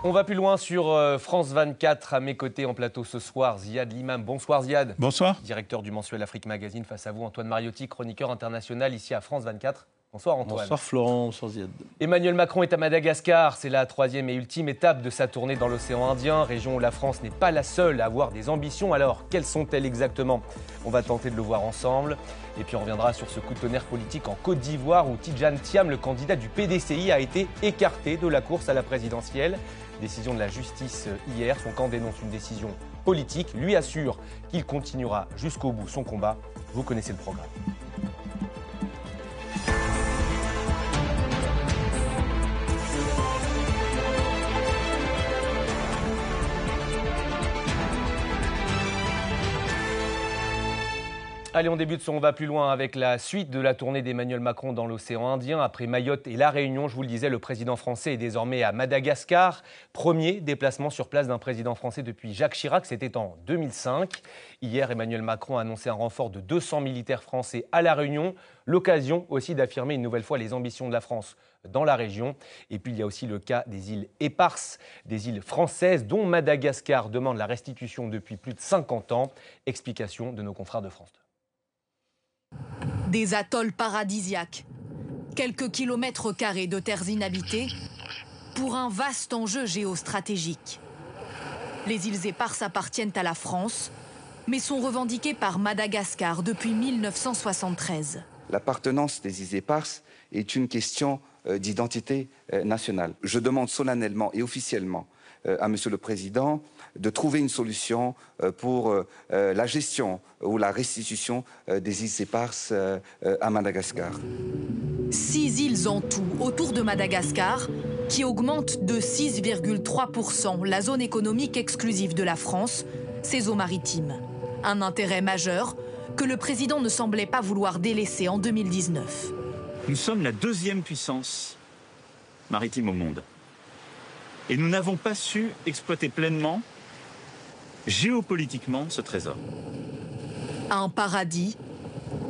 On va plus loin sur France 24. À mes côtés en plateau ce soir, Ziad Limam. Bonsoir Ziad. Bonsoir. Directeur du mensuel Afrique Magazine. Face à vous, Antoine Mariotti, chroniqueur international ici à France 24. Bonsoir Antoine. Bonsoir Florent, bonsoir Ziad. Emmanuel Macron est à Madagascar. C'est la troisième et ultime étape de sa tournée dans l'océan Indien, région où la France n'est pas la seule à avoir des ambitions. Alors, quelles sont-elles exactement? On va tenter de le voir ensemble. Et puis on reviendra sur ce coup de tonnerre politique en Côte d'Ivoire où Tidjane Thiam, le candidat du PDCI, a été écarté de la course à la présidentielle. Décision de la justice hier. Son camp dénonce une décision politique. Lui assure qu'il continuera jusqu'au bout son combat. Vous connaissez le programme. Allez, on débute On va plus loin avec la suite de la tournée d'Emmanuel Macron dans l'océan Indien. Après Mayotte et La Réunion, je vous le disais, le président français est désormais à Madagascar. Premier déplacement sur place d'un président français depuis Jacques Chirac, c'était en 2005. Hier, Emmanuel Macron a annoncé un renfort de 200 militaires français à La Réunion. L'occasion aussi d'affirmer une nouvelle fois les ambitions de la France dans la région. Et puis il y a aussi le cas des îles éparses, des îles françaises dont Madagascar demande la restitution depuis plus de 50 ans. Explication de nos confrères de France 2. Des atolls paradisiaques, quelques kilomètres carrés de terres inhabitées pour un vaste enjeu géostratégique. Les îles éparses appartiennent à la France, mais sont revendiquées par Madagascar depuis 1973. L'appartenance des îles éparses est une question d'identité nationale. Je demande solennellement et officiellement à Monsieur le Président de trouver une solution pour la gestion ou la restitution des îles éparses à Madagascar. 6 îles en tout autour de Madagascar qui augmentent de 6,3% la zone économique exclusive de la France, ses eaux maritimes. Un intérêt majeur que le président ne semblait pas vouloir délaisser en 2019. Nous sommes la deuxième puissance maritime au monde. Et nous n'avons pas su exploiter pleinement, géopolitiquement, ce trésor. Un paradis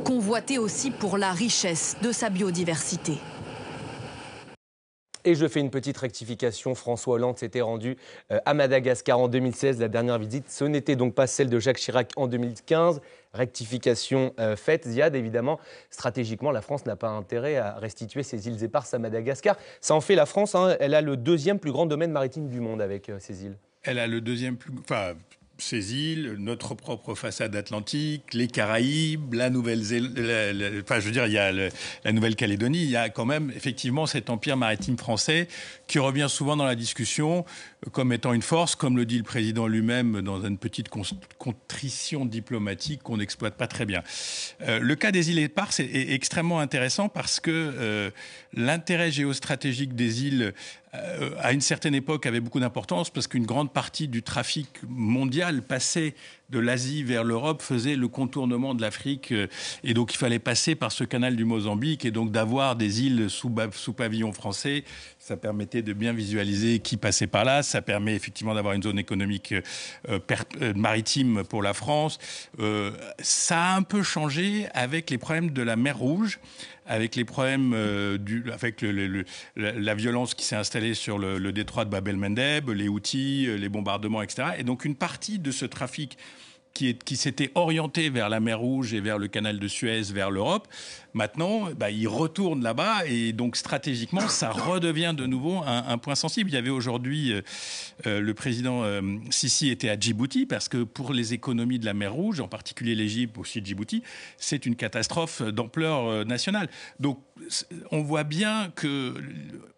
convoité aussi pour la richesse de sa biodiversité. Et je fais une petite rectification. François Hollande s'était rendu à Madagascar en 2016. La dernière visite, ce n'était donc pas celle de Jacques Chirac en 2015. Rectification faite. Ziad, évidemment, stratégiquement, la France n'a pas intérêt à restituer ses îles éparses à Madagascar. Ça en fait la France. Elle a le deuxième plus grand domaine maritime du monde avec ces îles. Elle a le deuxième plus... Enfin, ces îles, notre propre façade atlantique, les Caraïbes, la Nouvelle-Zélande, enfin je veux dire, il y a la Nouvelle-Calédonie, il y a quand même effectivement cet empire maritime français qui revient souvent dans la discussion comme étant une force, comme le dit le président lui-même dans une petite contrition diplomatique qu'on n'exploite pas très bien. Le cas des îles éparses est extrêmement intéressant parce que l'intérêt géostratégique des îles à une certaine époque avait beaucoup d'importance parce qu'une grande partie du trafic mondial passait de l'Asie vers l'Europe, faisait le contournement de l'Afrique et donc il fallait passer par ce canal du Mozambique et donc d'avoir des îles sous pavillon français, ça permettait de bien visualiser qui passait par là, ça permet effectivement d'avoir une zone économique maritime pour la France. Ça a un peu changé avec les problèmes de la mer Rouge, avec les problèmes avec la violence qui s'est installée sur le détroit de Bab el-Mandeb, les Houthis, les bombardements, etc. Et donc une partie de ce trafic qui s'était orienté vers la mer Rouge et vers le canal de Suez, vers l'Europe, maintenant, il retourne là-bas et donc stratégiquement, ça redevient de nouveau un point sensible. Il y avait aujourd'hui, le président Sisi était à Djibouti parce que pour les économies de la mer Rouge, en particulier l'Égypte, aussi Djibouti, c'est une catastrophe d'ampleur nationale. Donc, on voit bien que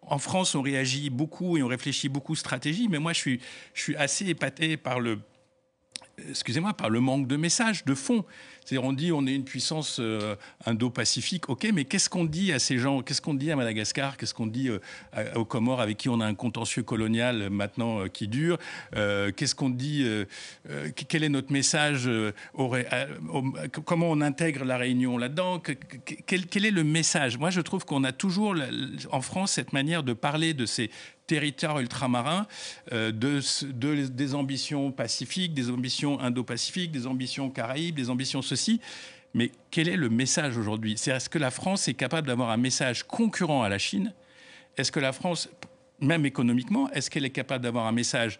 en France, on réagit beaucoup et on réfléchit beaucoup stratégie, mais moi, je suis assez épaté par le manque de messages, de fond. C'est-à-dire, on dit on est une puissance indo-pacifique, ok, mais qu'est-ce qu'on dit à ces gens? Qu'est-ce qu'on dit à Madagascar? Qu'est-ce qu'on dit aux Comores avec qui on a un contentieux colonial maintenant qui dure? Qu'est-ce qu'on dit? Quel est notre message? Comment on intègre la Réunion là-dedans? Quel est le message? Moi, je trouve qu'on a toujours en France cette manière de parler de ces territoires ultramarins, des ambitions pacifiques, des ambitions indo-pacifiques, des ambitions caraïbes, des ambitions ceci. Mais quel est le message aujourd'hui? Est-ce que la France est capable d'avoir un message concurrent à la Chine? Est-ce que la France même économiquement, est-ce qu'elle est capable d'avoir un message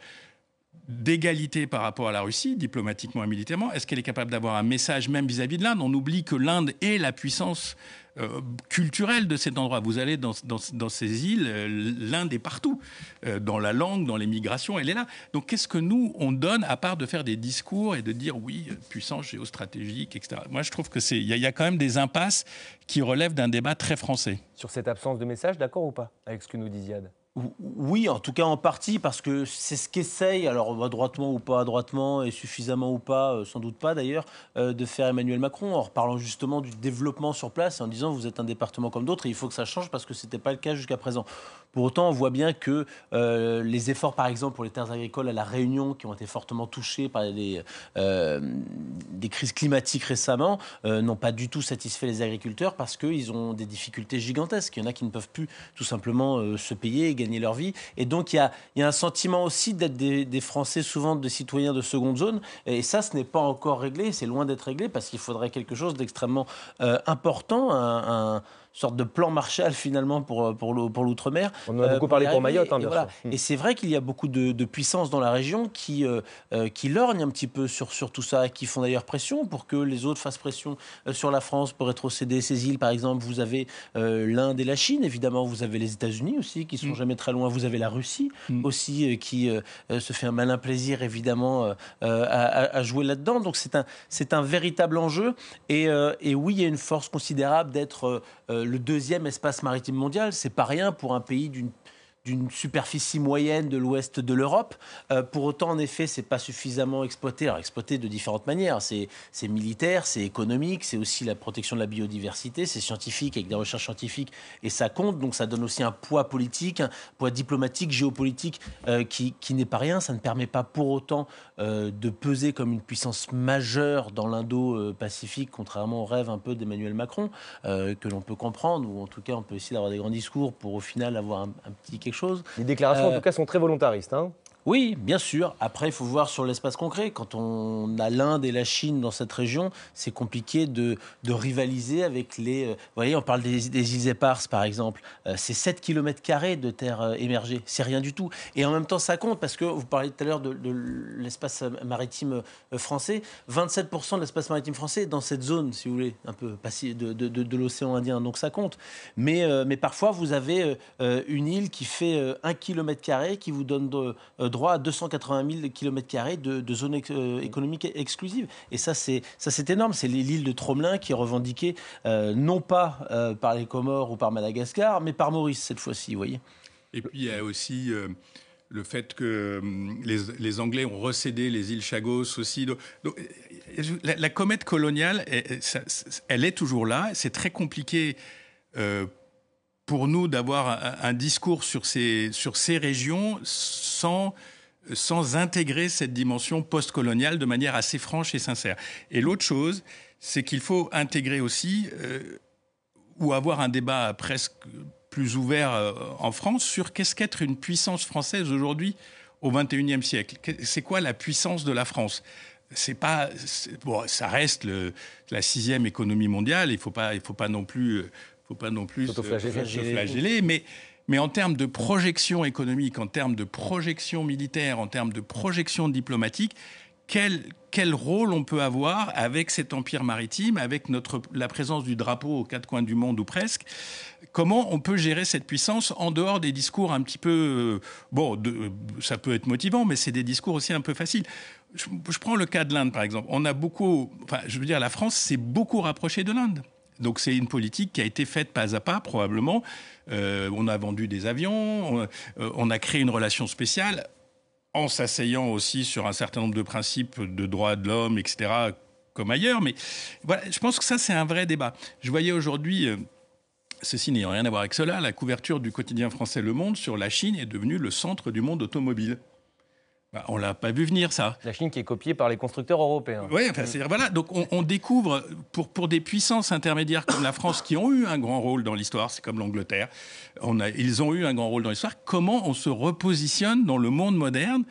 d'égalité par rapport à la Russie, diplomatiquement et militairement? Est-ce qu'elle est capable d'avoir un message même vis-à-vis de l'Inde? On oublie que l'Inde est la puissance culturelle de cet endroit. Vous allez dans ces îles, l'Inde est partout. Dans la langue, dans les migrations, elle est là. Donc qu'est-ce que nous, on donne, à part de faire des discours et de dire oui, puissance géostratégique, etc. Moi, je trouve qu'il y a quand même des impasses qui relèvent d'un débat très français. Sur cette absence de message, d'accord ou pas avec ce que nous dit Ziad? Oui, en tout cas en partie, parce que c'est ce qu'essaye, alors adroitement ou pas adroitement, et suffisamment ou pas, sans doute pas d'ailleurs, de faire Emmanuel Macron, en reparlant justement du développement sur place, en disant vous êtes un département comme d'autres, et il faut que ça change parce que ce n'était pas le cas jusqu'à présent. Pour autant, on voit bien que les efforts, par exemple, pour les terres agricoles à La Réunion, qui ont été fortement touchées par des crises climatiques récemment, n'ont pas du tout satisfait les agriculteurs parce qu'ils ont des difficultés gigantesques. Il y en a qui ne peuvent plus tout simplement se payer et gagner leur vie. Et donc, il y a un sentiment aussi d'être des Français, souvent des citoyens de seconde zone. Et ça, ce n'est pas encore réglé. C'est loin d'être réglé parce qu'il faudrait quelque chose d'extrêmement important, une sorte de plan Marshall finalement pour l'outre-mer. On en a beaucoup parlé pour Mayotte, bien sûr. Et c'est vrai qu'il y a beaucoup de puissances dans la région qui lorgnent un petit peu sur tout ça, qui font d'ailleurs pression pour que les autres fassent pression sur la France pour rétrocéder ces îles. Par exemple, vous avez l'Inde et la Chine, évidemment. Vous avez les États-Unis aussi, qui sont jamais très loin. Vous avez la Russie aussi, qui se fait un malin plaisir, évidemment, à jouer là-dedans. Donc c'est un véritable enjeu. Et oui, il y a une force considérable d'être le deuxième espace maritime mondial. C'est pas rien pour un pays d'une superficie moyenne de l'ouest de l'Europe. Pour autant, en effet, c'est pas suffisamment exploité. Alors, exploité de différentes manières. C'est militaire, c'est économique, c'est aussi la protection de la biodiversité, c'est scientifique, avec des recherches scientifiques, et ça compte. Donc, ça donne aussi un poids politique, un poids diplomatique, géopolitique, qui n'est pas rien. Ça ne permet pas pour autant de peser comme une puissance majeure dans l'Indo-Pacifique, contrairement au rêve un peu d'Emmanuel Macron, que l'on peut comprendre, ou en tout cas, on peut essayer d'avoir des grands discours pour, au final, avoir un petit quelque chose. Les déclarations, en tout cas, sont très volontaristes. Oui, bien sûr. Après, il faut voir sur l'espace concret. Quand on a l'Inde et la Chine dans cette région, c'est compliqué de rivaliser avec les... vous voyez, on parle des îles éparses, par exemple. C'est 7 km² de terres émergées. C'est rien du tout. Et en même temps, ça compte, parce que vous parliez tout à l'heure de l'espace maritime français. 27% de l'espace maritime français est dans cette zone, si vous voulez, un peu de l'océan Indien. Donc ça compte. Mais parfois, vous avez une île qui fait 1 km², qui vous donne droit à 280 000 km² de zone économique exclusive. Et ça, c'est énorme. C'est l'île de Tromelin qui est revendiquée non pas par les Comores ou par Madagascar, mais par Maurice cette fois-ci, vous voyez. Et puis, il y a aussi le fait que les Anglais ont recédé les îles Chagos aussi. Donc, la comète coloniale, elle est toujours là. C'est très compliqué pour nous d'avoir un discours sur ces régions sans intégrer cette dimension post-coloniale de manière assez franche et sincère. Et l'autre chose, c'est qu'il faut intégrer aussi, ou avoir un débat presque plus ouvert en France, sur qu'est-ce qu'être une puissance française aujourd'hui au XXIe siècle. C'est quoi la puissance de la France ? Ça reste la 6e économie mondiale, il faut pas non plus se flageller, mais en termes de projection économique, en termes de projection militaire, en termes de projection diplomatique, quel rôle on peut avoir avec cet empire maritime, avec la présence du drapeau aux 4 coins du monde ou presque? Comment on peut gérer cette puissance en dehors des discours un petit peu... ça peut être motivant, mais c'est des discours aussi un peu faciles. Je prends le cas de l'Inde, par exemple. La France s'est beaucoup rapprochée de l'Inde. Donc c'est une politique qui a été faite pas à pas, probablement. On a vendu des avions, on a créé une relation spéciale, en s'asseyant aussi sur un certain nombre de principes de droits de l'homme, etc., comme ailleurs. Mais voilà, je pense que ça, c'est un vrai débat. Je voyais aujourd'hui, ceci n'ayant rien à voir avec cela, la couverture du quotidien français Le Monde sur la Chine est devenue le centre du monde automobile. On ne l'a pas vu venir, ça. La Chine qui est copiée par les constructeurs européens. Oui, c'est-à-dire, voilà. Donc, on découvre, pour des puissances intermédiaires comme la France, qui ont eu un grand rôle dans l'histoire, c'est comme l'Angleterre, ils ont eu un grand rôle dans l'histoire, comment on se repositionne dans le monde moderne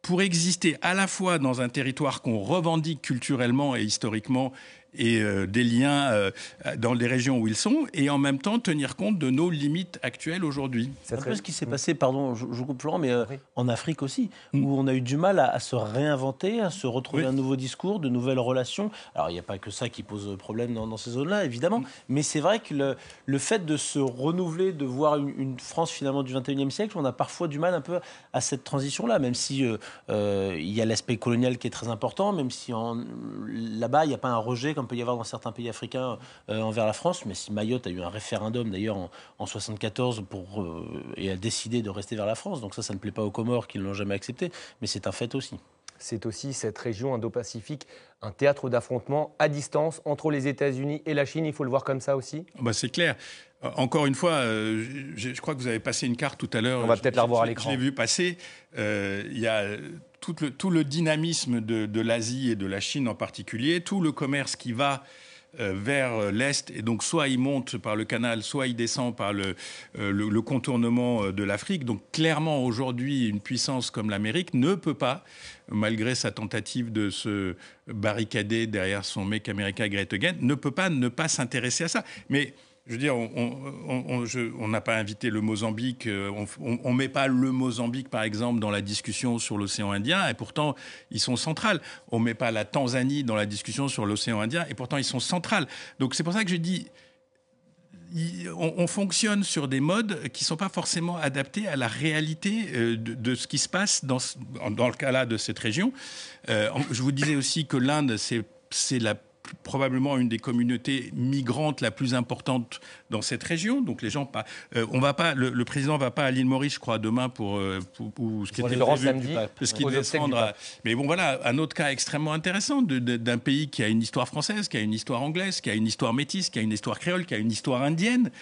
pour exister à la fois dans un territoire qu'on revendique culturellement et historiquement et des liens dans les régions où ils sont, et en même temps tenir compte de nos limites actuelles aujourd'hui. C'est un peu ce qui s'est passé, pardon, je coupe Florent, mais en Afrique aussi, où on a eu du mal à se réinventer, à se retrouver un nouveau discours, de nouvelles relations. Alors, il n'y a pas que ça qui pose problème dans ces zones-là, évidemment, mais c'est vrai que le fait de se renouveler, de voir une France finalement du 21e siècle, on a parfois du mal un peu à cette transition-là, même si il y a l'aspect colonial qui est très important, même si là-bas, il n'y a pas un rejet comme peut y avoir dans certains pays africains envers la France, mais si Mayotte a eu un référendum d'ailleurs en 74 et a décidé de rester vers la France, donc ça ne plaît pas aux Comores qui ne l'ont jamais accepté, mais c'est un fait aussi. C'est aussi cette région Indo-Pacifique, un théâtre d'affrontement à distance entre les États-Unis et la Chine, il faut le voir comme ça aussi ? C'est clair. Encore une fois, je crois que vous avez passé une carte tout à l'heure. On va peut-être la revoir à l'écran. Je l'ai vu passer. Il y a tout le dynamisme de l'Asie et de la Chine en particulier, tout le commerce qui va vers l'Est, et donc soit il monte par le canal, soit il descend par le contournement de l'Afrique. Donc clairement, aujourd'hui, une puissance comme l'Amérique ne peut pas, malgré sa tentative de se barricader derrière son Make America Great Again, ne peut pas ne pas s'intéresser à ça. Mais je veux dire, on n'a pas invité le Mozambique, on met pas le Mozambique, par exemple, dans la discussion sur l'océan Indien, et pourtant, ils sont centrales. On met pas la Tanzanie dans la discussion sur l'océan Indien, et pourtant, ils sont centrales. Donc, c'est pour ça que je dis, on fonctionne sur des modes qui ne sont pas forcément adaptés à la réalité de ce qui se passe dans le cas-là de cette région. Je vous disais aussi que l'Inde, c'est probablement une des communautés migrantes la plus importante dans cette région. Donc les gens le président va pas à l'île Maurice, je crois, demain pour ce qui était samedi, mais bon, voilà, un autre cas extrêmement intéressant d'un pays qui a une histoire française, qui a une histoire anglaise, qui a une histoire métisse, qui a une histoire créole, qui a une histoire indienne.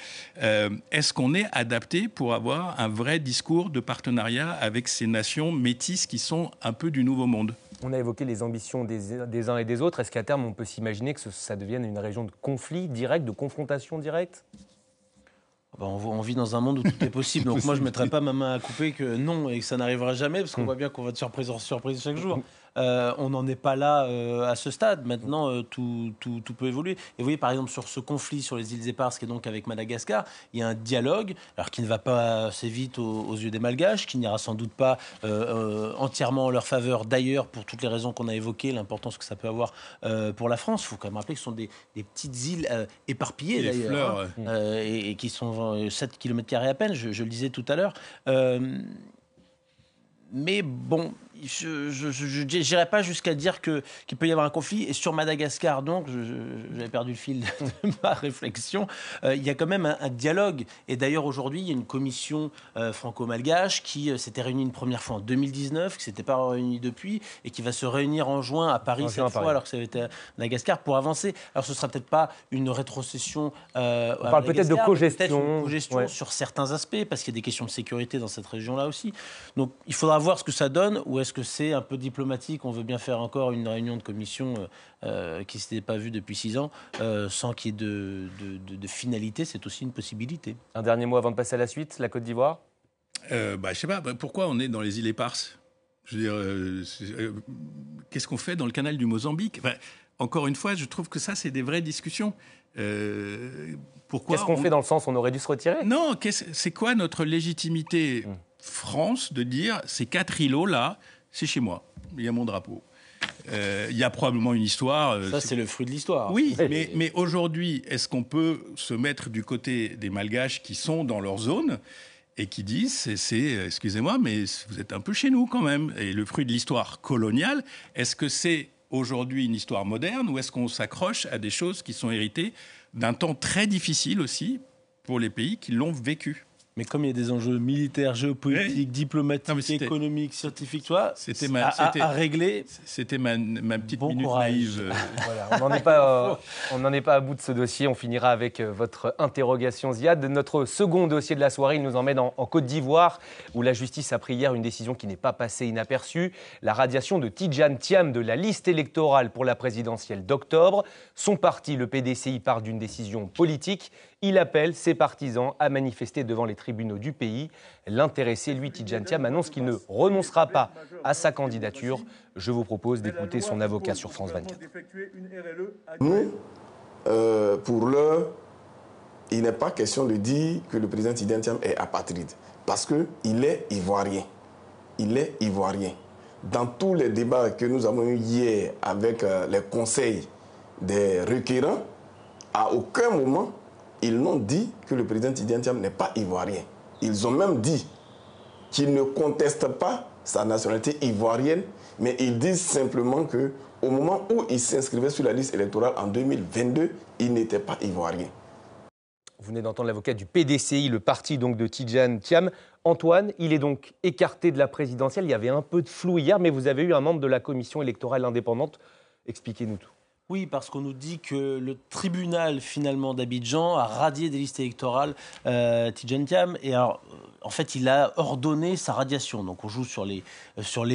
Est-ce qu'on est adapté pour avoir un vrai discours de partenariat avec ces nations métisses qui sont un peu du Nouveau Monde ? On a évoqué les ambitions des uns et des autres. Est-ce qu'à terme, on peut s'imaginer que ça devienne une région de conflit direct, de confrontation directe ? On vit dans un monde où tout est possible. Donc moi, je ne mettrai pas ma main à couper que non et que ça n'arrivera jamais, parce qu'on voit bien qu'on va de surprise en surprise chaque jour. On n'en est pas là à ce stade. Maintenant, tout peut évoluer. Et vous voyez, par exemple, sur ce conflit sur les îles Éparses, qui est donc avec Madagascar, il y a un dialogue, alors qui ne va pas assez vite aux yeux des Malgaches, qui n'ira sans doute pas entièrement en leur faveur, d'ailleurs, pour toutes les raisons qu'on a évoquées, l'importance que ça peut avoir pour la France. Il faut quand même rappeler que ce sont des petites îles éparpillées, d'ailleurs, et qui sont 7 km² à peine, je le disais tout à l'heure. Mais bon, je n'irai pas jusqu'à dire qu'il peut y avoir un conflit. Et sur Madagascar, donc, j'avais perdu le fil de ma réflexion, il y a quand même un dialogue. Et d'ailleurs, aujourd'hui, il y a une commission franco-malgache qui s'était réunie une première fois en 2019, qui ne s'était pas réunie depuis, et qui va se réunir en juin à Paris cette fois, alors que ça avait été à Madagascar, pour avancer. Alors, ce ne sera peut-être pas une rétrocession on parle peut-être de cogestion. Peut-être une cogestion sur certains aspects, parce qu'il y a des questions de sécurité dans cette région-là aussi. Donc, il faudra voir ce que ça donne, ou est-ce que c'est un peu diplomatique, on veut bien faire encore une réunion de commission qui ne s'était pas vue depuis 6 ans, sans qu'il y ait de finalité, c'est aussi une possibilité. Un dernier mot avant de passer à la suite, la Côte d'Ivoire ? Je ne sais pas, pourquoi on est dans les îles Éparses ? Je veux dire, qu'est-ce qu'on fait dans le canal du Mozambique ? Encore une fois, je trouve que ça, c'est des vraies discussions. Pourquoi Qu'est-ce qu'on fait dans le sens où on aurait dû se retirer ? Non, c'est quoi notre légitimité France de dire ces 4 îlots-là, c'est chez moi, il y a mon drapeau. Il y a probablement une histoire. Ça, c'est le fruit de l'histoire. Oui, mais aujourd'hui, est-ce qu'on peut se mettre du côté des Malgaches qui sont dans leur zone et qui disent, excusez-moi, mais vous êtes un peu chez nous quand même. Et le fruit de l'histoire coloniale, est-ce que c'est aujourd'hui une histoire moderne ou est-ce qu'on s'accroche à des choses qui sont héritées d'un temps très difficile aussi pour les pays qui l'ont vécu ? Mais comme il y a des enjeux militaires, géopolitiques, diplomatiques, économiques, scientifiques, à régler. C'était ma petite minute courage. naïve. Voilà, on n'en est pas à bout de ce dossier. On finira avec votre interrogation, Ziad. Notre second dossier de la soirée, il nous emmène en Côte d'Ivoire, où la justice a pris hier une décision qui n'est pas passée inaperçue. La radiation de Tidjane Thiam de la liste électorale pour la présidentielle d'octobre. Son parti, le PDCI, part d'une décision politique. Il appelle ses partisans à manifester devant les tribunaux du pays. L'intéressé, lui, Tidjane Thiam, annonce qu'il ne renoncera pas à sa candidature. Je vous propose d'écouter son avocat sur France 24. Nous, pour l'heure, il n'est pas question de dire que le président Tidjane Thiam est apatride, parce qu'il est ivoirien. Il est ivoirien. Dans tous les débats que nous avons eus hier avec les conseils des requérants, à aucun moment, ils n'ont dit que le président Tidjane Thiam n'est pas ivoirien. Ils ont même dit qu'ils ne contestent pas sa nationalité ivoirienne, mais ils disent simplement qu'au moment où il s'inscrivait sur la liste électorale en 2022, il n'était pas ivoirien. Vous venez d'entendre l'avocat du PDCI, le parti donc de Tidjane Thiam. Antoine, il est donc écarté de la présidentielle. Il y avait un peu de flou hier, mais vous avez eu un membre de la commission électorale indépendante. Expliquez-nous tout. Oui, parce qu'on nous dit que le tribunal finalement d'Abidjan a radié des listes électorales Tidjane Thiam. Et alors, en fait, il a ordonné sa radiation. Donc on joue sur les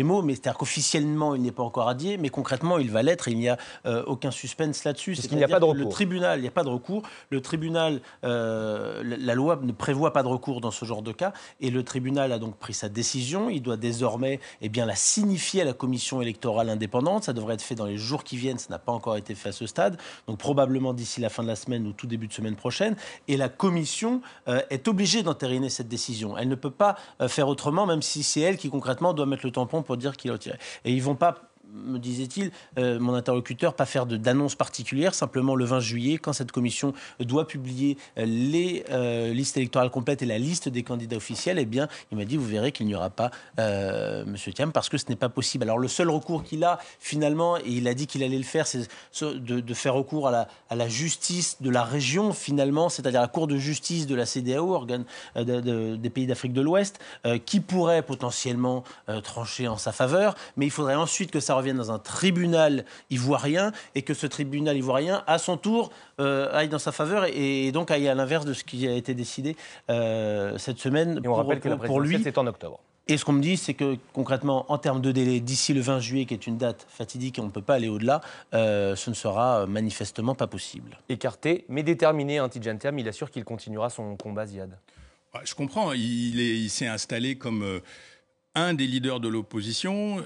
mots, mais c'est-à-dire qu'officiellement, il n'est pas encore radié, mais concrètement, il va l'être et il n'y a aucun suspense là-dessus. Parce qu'il n'y a pas de recours. Le tribunal, il n'y a pas de recours. Le tribunal, la loi ne prévoit pas de recours dans ce genre de cas. Et le tribunal a donc pris sa décision. Il doit désormais la signifier à la commission électorale indépendante. Ça devrait être fait dans les jours qui viennent. Ça n'a pas encore été fait à ce stade. Donc probablement d'ici la fin de la semaine ou tout début de semaine prochaine. Et la commission est obligée d'entériner cette décision. Elle ne peut pas faire autrement, même si c'est elle qui concrètement doit mettre le tampon pour dire qu'il a retiré. Et ils ne vont pas, me disait-il, mon interlocuteur, pas faire d'annonce particulière, simplement le 20 juillet, quand cette commission doit publier les listes électorales complètes et la liste des candidats officiels, eh bien, il m'a dit, vous verrez qu'il n'y aura pas M. Thiam, parce que ce n'est pas possible. Alors, le seul recours qu'il a, finalement, et il a dit qu'il allait le faire, c'est de faire recours à la justice de la région, finalement, c'est-à-dire la Cour de justice de la CEDEAO, organe des pays d'Afrique de l'Ouest, qui pourrait potentiellement trancher en sa faveur, mais il faudrait ensuite que ça revienne dans un tribunal ivoirien et que ce tribunal ivoirien, à son tour, aille dans sa faveur et donc aille à l'inverse de ce qui a été décidé cette semaine. Et on rappelle que la présidentielle, c'est en octobre. Et ce qu'on me dit, c'est que concrètement, en termes de délai, d'ici le 20 juillet, qui est une date fatidique et on ne peut pas aller au-delà, ce ne sera manifestement pas possible. Écarté, mais déterminé, Tidjane Thiam, il assure qu'il continuera son combat, Ziad. Je comprends, il s'est installé comme un des leaders de l'opposition.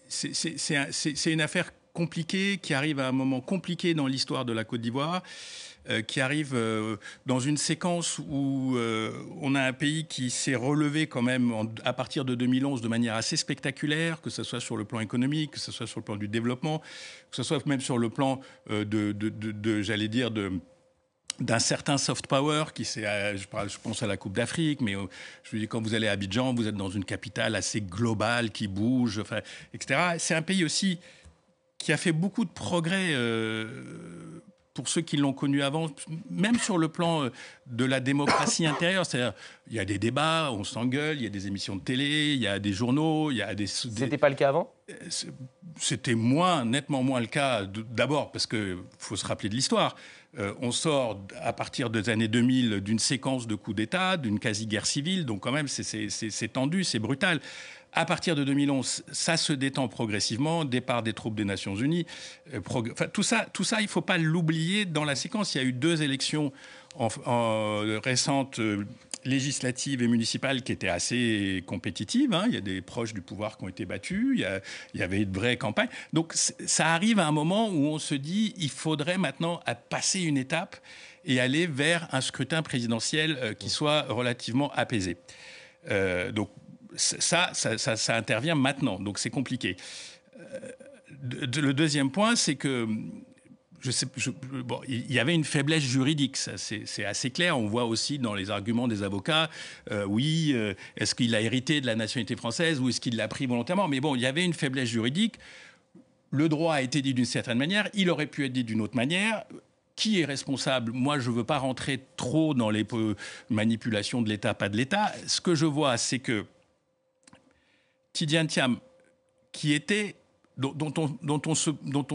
C'est une affaire compliquée qui arrive à un moment compliqué dans l'histoire de la Côte d'Ivoire, qui arrive dans une séquence où on a un pays qui s'est relevé quand même à partir de 2011 de manière assez spectaculaire, que ce soit sur le plan économique, que ce soit sur le plan du développement, que ce soit même sur le plan d'un certain soft power je pense à la Coupe d'Afrique, mais je veux dire, quand vous allez à Abidjan, vous êtes dans une capitale assez globale qui bouge, etc. C'est un pays aussi qui a fait beaucoup de progrès pour ceux qui l'ont connu avant, même sur le plan de la démocratie intérieure. C'est-à-dire, il y a des débats, on s'engueule, il y a des émissions de télé, il y a des journaux, il y a des... C'était pas le cas avant ? C'était nettement moins le cas. D'abord parce qu'il faut se rappeler de l'histoire. On sort à partir des années 2000 d'une séquence de coups d'État, d'une quasi-guerre civile, donc quand même c'est tendu, c'est brutal. À partir de 2011, ça se détend progressivement, départ des troupes des Nations Unies. Tout ça, il ne faut pas l'oublier dans la séquence. Il y a eu 2 élections récentes, législatives et municipales, qui étaient assez compétitives. Il y a des proches du pouvoir qui ont été battus. Il y avait une vraie campagne. Donc ça arrive à un moment où on se dit il faudrait maintenant passer une étape et aller vers un scrutin présidentiel qui soit relativement apaisé. Donc ça intervient maintenant, donc c'est compliqué. Le deuxième point, c'est que il y avait une faiblesse juridique, ça, c'est assez clair. On voit aussi dans les arguments des avocats, est-ce qu'il a hérité de la nationalité française ou est-ce qu'il l'a pris volontairement ? Mais bon, il y avait une faiblesse juridique. Le droit a été dit d'une certaine manière, il aurait pu être dit d'une autre manière. Qui est responsable ? Moi, je ne veux pas rentrer trop dans les manipulations de l'État, pas de l'État. Ce que je vois, c'est que Tidjane Thiam, dont on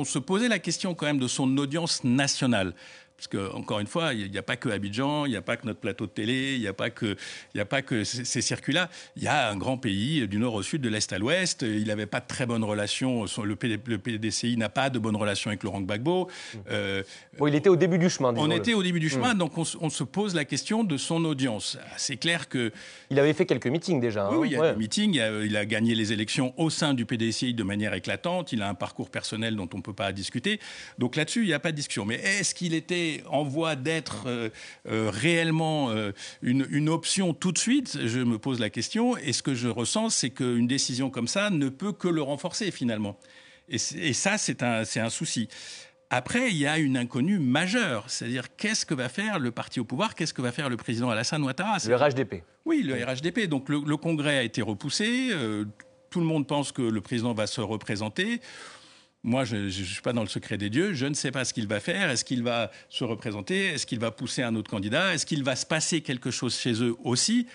se posait la question quand même de son audience nationale, Parce que, encore une fois, il n'y a pas que Abidjan, il n'y a pas que notre plateau de télé, il n'y a pas que ces circuits-là. Il y a un grand pays du nord au sud, de l'est à l'ouest. Il n'avait pas de très bonnes relations. Le PDCI n'a pas de bonnes relations avec Laurent Gbagbo. Il était au début du chemin. On était au début du chemin, donc on se pose la question de son audience. C'est clair que... Il avait fait quelques meetings déjà. Oui, il y a des meetings. Il a gagné les élections au sein du PDCI de manière éclatante. Il a un parcours personnel dont on ne peut pas discuter. Donc là-dessus, il n'y a pas de discussion. Mais est-ce qu'il était en voie d'être réellement une option tout de suite? Je me pose la question. Et ce que je ressens, c'est qu'une décision comme ça ne peut que le renforcer finalement. Et ça, c'est un souci. Après, il y a une inconnue majeure. C'est-à-dire, qu'est-ce que va faire le parti au pouvoir? Qu'est-ce que va faire le président Alassane Ouattara? Le RHDP. Oui, le RHDP. Donc le Congrès a été repoussé. Tout le monde pense que le président va se représenter. Moi, je ne suis pas dans le secret des dieux. Je ne sais pas ce qu'il va faire. Est-ce qu'il va se représenter? Est-ce qu'il va pousser un autre candidat? Est-ce qu'il va se passer quelque chose chez eux aussi?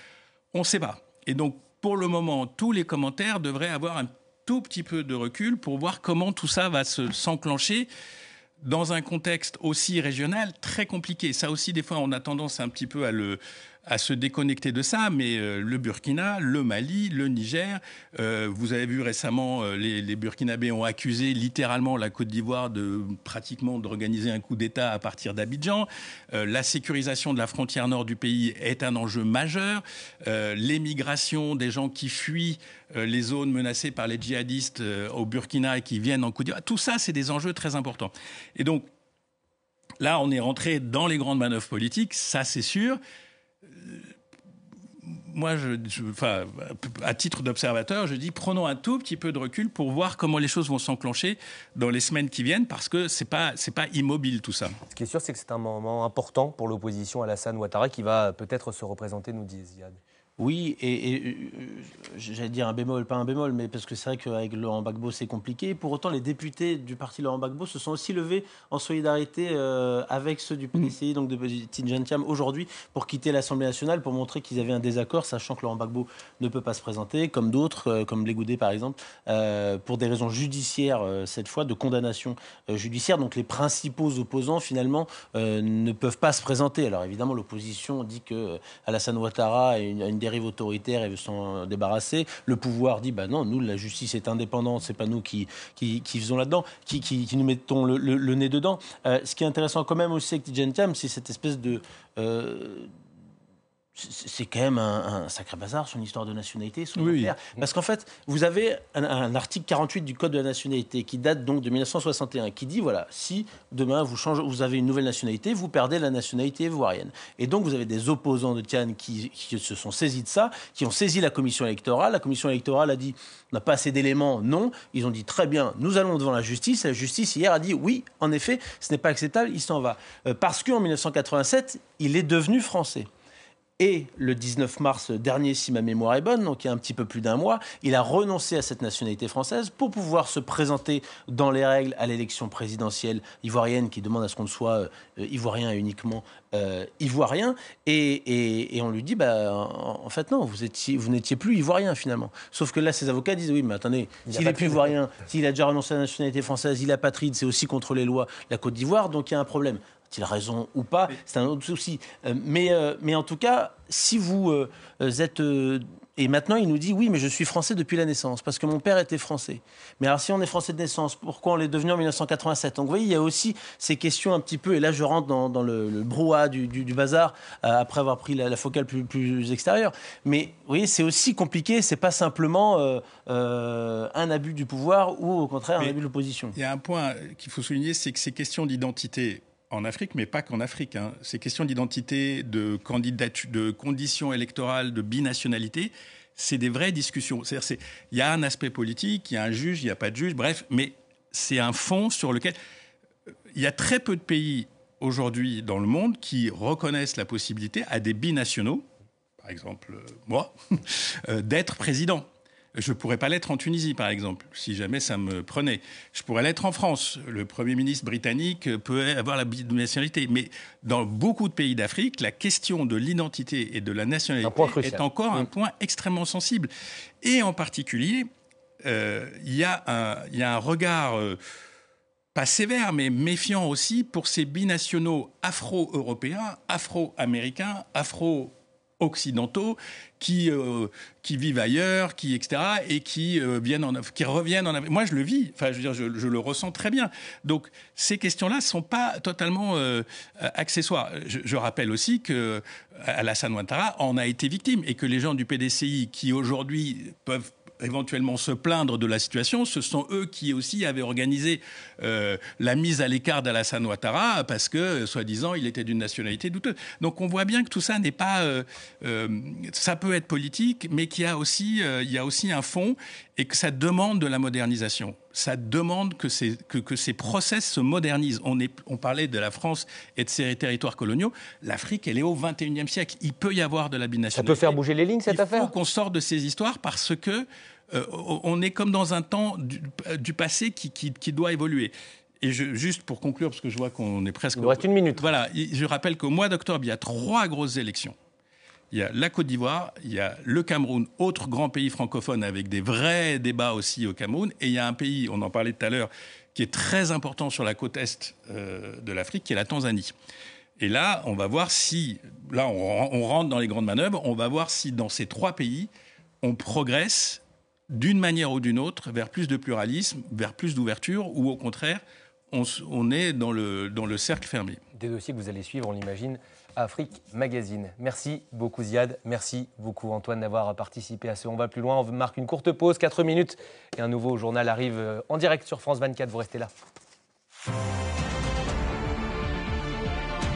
On ne sait pas. Et donc, pour le moment, tous les commentaires devraient avoir un tout petit peu de recul pour voir comment tout ça va s'enclencher dans un contexte aussi régional très compliqué. Ça aussi, des fois, on a tendance un petit peu à se déconnecter de ça, mais le Burkina, le Mali, le Niger, vous avez vu récemment, les Burkinabés ont accusé littéralement la Côte d'Ivoire d'organiser un coup d'État à partir d'Abidjan. La sécurisation de la frontière nord du pays est un enjeu majeur. L'émigration des gens qui fuient les zones menacées par les djihadistes au Burkina et qui viennent en Côte d'Ivoire, tout ça, c'est des enjeux très importants. Et donc, là, on est rentré dans les grandes manœuvres politiques, ça c'est sûr. Moi, à titre d'observateur, je dis prenons un tout petit peu de recul pour voir comment les choses vont s'enclencher dans les semaines qui viennent, parce que c'est pas immobile tout ça. Ce qui est sûr, c'est que c'est un moment important pour l'opposition Alassane Ouattara qui va peut-être se représenter, nous dit Ziad. Oui, et j'allais dire un bémol, pas un bémol, mais parce que c'est vrai qu'avec Laurent Gbagbo, c'est compliqué. Pour autant, les députés du parti Laurent Gbagbo se sont aussi levés en solidarité avec ceux du PDCI, donc de Tidjane Thiam, aujourd'hui, pour quitter l'Assemblée nationale, pour montrer qu'ils avaient un désaccord, sachant que Laurent Gbagbo ne peut pas se présenter, comme d'autres, comme Blé Goudé par exemple, pour des raisons judiciaires, cette fois, de condamnation judiciaire. Donc les principaux opposants, finalement, ne peuvent pas se présenter. Alors évidemment, l'opposition dit que Alassane Ouattara a une dérive autoritaire et veut s'en débarrasser. Le pouvoir dit non, nous la justice est indépendante, c'est pas nous qui faisons là-dedans, qui nous mettons le nez dedans. Ce qui est intéressant quand même aussi avec Tidjane Thiam, c'est cette espèce de c'est quand même un sacré bazar, son histoire de nationalité, son affaire. Parce qu'en fait, vous avez un article 48 du Code de la nationalité qui date donc de 1961, qui dit, voilà, si demain vous avez une nouvelle nationalité, vous perdez la nationalité ivoirienne. Et donc, vous avez des opposants de Tian qui se sont saisis de ça, qui ont saisi la commission électorale. La commission électorale a dit, on n'a pas assez d'éléments, non. Ils ont dit, très bien, nous allons devant la justice. Et la justice, hier, a dit, oui, en effet, ce n'est pas acceptable, il s'en va. Parce qu'en 1987, il est devenu français. Et le 19 mars dernier, si ma mémoire est bonne, donc il y a un petit peu plus d'un mois, il a renoncé à cette nationalité française pour pouvoir se présenter dans les règles à l'élection présidentielle ivoirienne qui demande à ce qu'on soit ivoirien et uniquement ivoirien. Et on lui dit, en fait non, vous n'étiez plus ivoirien finalement. Sauf que là, ses avocats disent, oui, mais attendez, s'il n'est plus ivoirien, s'il a déjà renoncé à la nationalité française, il est apatride, c'est aussi contre les lois de la Côte d'Ivoire, donc il y a un problème. A-t-il raison ou pas? C'est un autre souci. Mais en tout cas, si vous êtes... et maintenant, il nous dit, oui, mais je suis français depuis la naissance, parce que mon père était français. Mais alors, si on est français de naissance, pourquoi on l'est devenu en 1987? Donc, vous voyez, il y a aussi ces questions un petit peu, et là, je rentre dans le brouhaha du bazar, après avoir pris la focale plus extérieure. Mais, vous voyez, c'est aussi compliqué, c'est pas simplement un abus du pouvoir, ou au contraire, un abus de l'opposition. Il y a un point qu'il faut souligner, c'est que ces questions d'identité, en Afrique, mais pas qu'en Afrique, ces questions d'identité, de conditions électorales, de binationalité, c'est des vraies discussions. C'est-à-dire, il y a un aspect politique, il y a un juge, il n'y a pas de juge, bref, mais c'est un fond sur lequel... Il y a très peu de pays aujourd'hui dans le monde qui reconnaissent la possibilité à des binationaux, par exemple moi, d'être président. Je ne pourrais pas l'être en Tunisie, par exemple, si jamais ça me prenait. Je pourrais l'être en France. Le Premier ministre britannique peut avoir la nationalité. Mais dans beaucoup de pays d'Afrique, la question de l'identité et de la nationalité est encore un point extrêmement sensible. Et en particulier, il y a un regard pas sévère, mais méfiant aussi pour ces binationaux afro-européens, afro-américains, afro-occidentaux qui vivent ailleurs, etc., et qui reviennent en Afrique. Moi, je le vis. Enfin, je veux dire, je le ressens très bien. Donc, ces questions-là ne sont pas totalement accessoires. Je rappelle aussi que Alassane Ouattara en a été victime et que les gens du PDCI qui aujourd'hui peuvent éventuellement se plaindre de la situation, ce sont eux qui aussi avaient organisé la mise à l'écart d'Alassane Ouattara parce que, soi-disant, il était d'une nationalité douteuse. Donc on voit bien que tout ça n'est pas... ça peut être politique, mais qu'il y a aussi, il y a aussi un fond et que ça demande de la modernisation. Ça demande que ces process se modernisent. On parlait de la France et de ses territoires coloniaux. L'Afrique, elle est au XXIe siècle. Il peut y avoir de la binationalité. Ça peut faire bouger les lignes, cette affaire ? Il faut qu'on sorte de ces histoires parce que on est comme dans un temps du passé qui doit évoluer. Et juste pour conclure, parce que je vois qu'on est presque... Il nous reste une minute. Voilà, je rappelle qu'au mois d'octobre, il y a 3 grosses élections. Il y a la Côte d'Ivoire, il y a le Cameroun, autre grand pays francophone avec des vrais débats aussi au Cameroun. Et il y a un pays, on en parlait tout à l'heure, qui est très important sur la côte est de l'Afrique, qui est la Tanzanie. Et là, on va voir si... Là, on rentre dans les grandes manœuvres. On va voir si dans ces 3 pays, on progresse d'une manière ou d'une autre vers plus de pluralisme, vers plus d'ouverture, ou au contraire, on est dans le cercle fermé. Des dossiers que vous allez suivre, on l'imagine, Afrique Magazine. Merci beaucoup Ziad, merci beaucoup Antoine d'avoir participé à ce On va plus loin. On marque une courte pause, 4 minutes, et un nouveau journal arrive en direct sur France 24. Vous restez là.